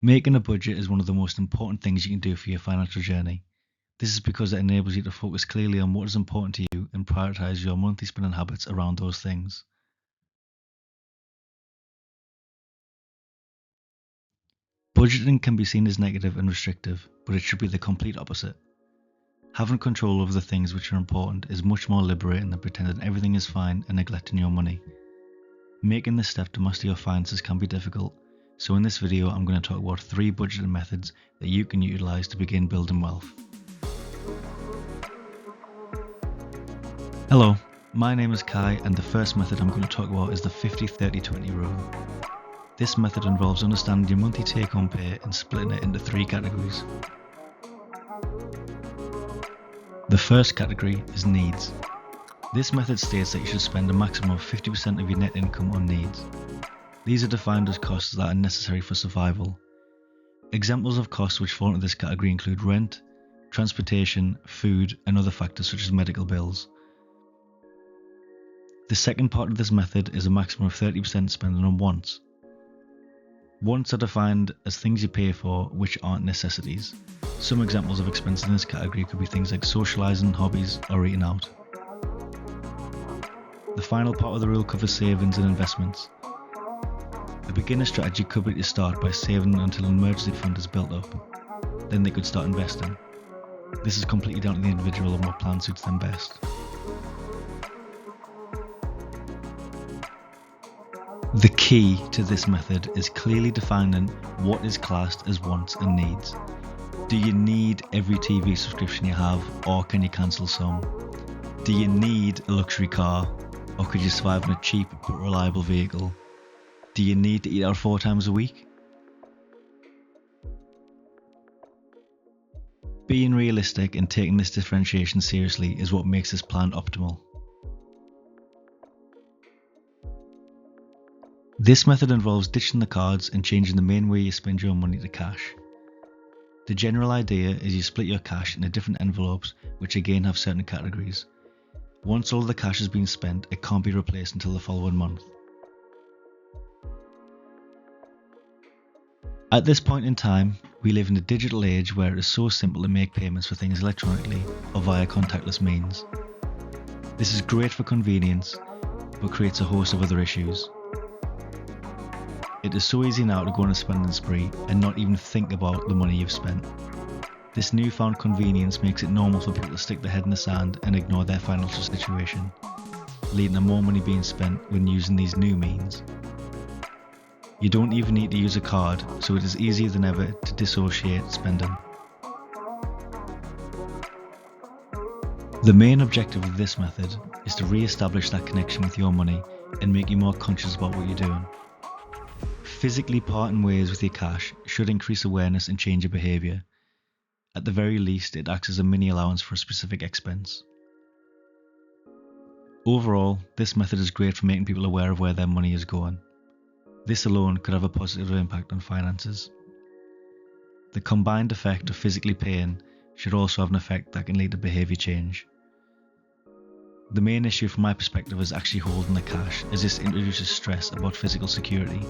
Making a budget is one of the most important things you can do for your financial journey. This is because it enables you to focus clearly on what is important to you and prioritize your monthly spending habits around those things. Budgeting can be seen as negative and restrictive, but it should be the complete opposite. Having control over the things which are important is much more liberating than pretending everything is fine and neglecting your money. Making this step to master your finances can be difficult, so in this video I'm going to talk about 3 budgeting methods that you can utilize to begin building wealth. Hello, my name is Kai, and the first method I'm going to talk about is the 50-30-20 rule. This method involves understanding your monthly take-home pay and splitting it into 3 categories. The first category is needs. This method states that you should spend a maximum of 50% of your net income on needs. These are defined as costs that are necessary for survival. Examples of costs which fall into this category include rent, transportation, food, and other factors such as medical bills. The second part of this method is a maximum of 30% spending on wants. Wants are defined as things you pay for which aren't necessities. Some examples of expenses in this category could be things like socialising, hobbies, or eating out. The final part of the rule covers savings and investments. A beginner strategy could be to start by saving until an emergency fund is built up. Then they could start investing. This is completely down to the individual and what plan suits them best. The key to this method is clearly defining what is classed as wants and needs. Do you need every TV subscription you have, or can you cancel some? Do you need a luxury car, or could you survive on a cheap but reliable vehicle? Do you need to eat out 4 times a week? Being realistic and taking this differentiation seriously is what makes this plan optimal. This method involves ditching the cards and changing the main way you spend your money to cash. The general idea is you split your cash into different envelopes which again have certain categories. Once all the cash has been spent, it can't be replaced until the following month. At this point in time, we live in a digital age where it is so simple to make payments for things electronically or via contactless means. This is great for convenience, but creates a host of other issues. It is so easy now to go on a spending spree and not even think about the money you've spent. This newfound convenience makes it normal for people to stick their head in the sand and ignore their financial situation, leading to more money being spent when using these new means. You don't even need to use a card, so it is easier than ever to dissociate spending. The main objective of this method is to re-establish that connection with your money and make you more conscious about what you're doing. Physically parting ways with your cash should increase awareness and change your behaviour. At the very least, it acts as a mini allowance for a specific expense. Overall, this method is great for making people aware of where their money is going. This alone could have a positive impact on finances. The combined effect of physically paying should also have an effect that can lead to behaviour change. The main issue from my perspective is actually holding the cash, as this introduces stress about physical security.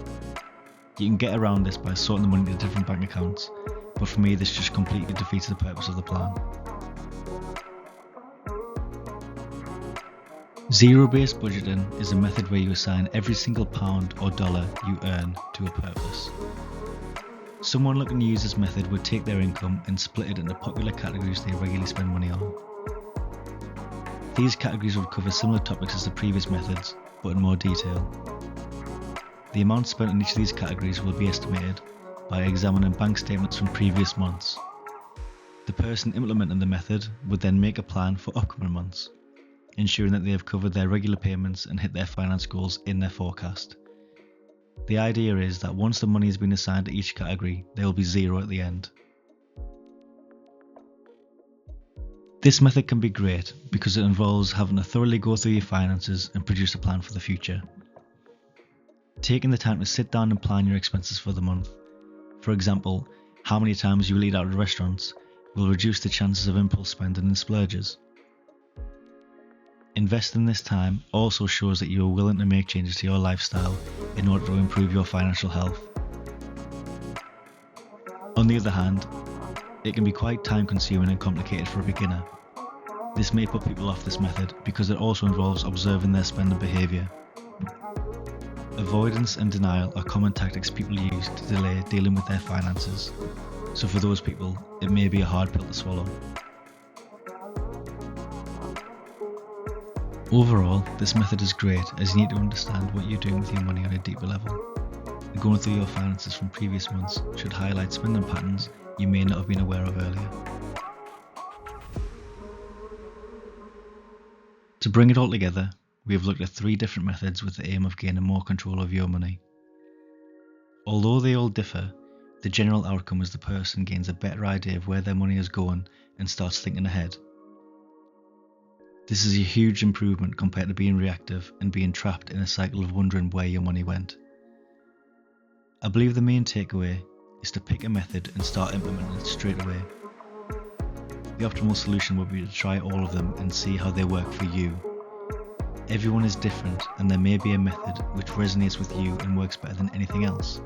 You can get around this by sorting the money into different bank accounts, but for me this just completely defeats the purpose of the plan. Zero-based budgeting is a method where you assign every single pound or dollar you earn to a purpose. Someone looking to use this method would take their income and split it into popular categories they regularly spend money on. These categories would cover similar topics as the previous methods, but in more detail. The amount spent in each of these categories will be estimated by examining bank statements from previous months. The person implementing the method would then make a plan for upcoming months, ensuring that they have covered their regular payments and hit their finance goals in their forecast. The idea is that once the money has been assigned to each category, there will be zero at the end. This method can be great because it involves having to thoroughly go through your finances and produce a plan for the future. Taking the time to sit down and plan your expenses for the month. For example, how many times you will eat out at restaurants will reduce the chances of impulse spending and splurges. Investing this time also shows that you are willing to make changes to your lifestyle in order to improve your financial health. On the other hand, it can be quite time consuming and complicated for a beginner. This may put people off this method because it also involves observing their spending behaviour. Avoidance and denial are common tactics people use to delay dealing with their finances, so for those people, it may be a hard pill to swallow. Overall, this method is great as you need to understand what you're doing with your money on a deeper level. Going through your finances from previous months should highlight spending patterns you may not have been aware of earlier. To bring it all together, we have looked at 3 different methods with the aim of gaining more control of your money. Although they all differ, the general outcome is the person gains a better idea of where their money is going and starts thinking ahead. This is a huge improvement compared to being reactive and being trapped in a cycle of wondering where your money went. I believe the main takeaway is to pick a method and start implementing it straight away. The optimal solution would be to try all of them and see how they work for you. Everyone is different and there may be a method which resonates with you and works better than anything else.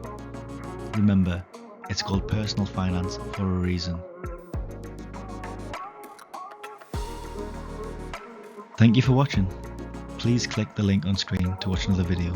Remember, it's called personal finance for a reason. Thank you for watching. Please click the link on screen to watch another video.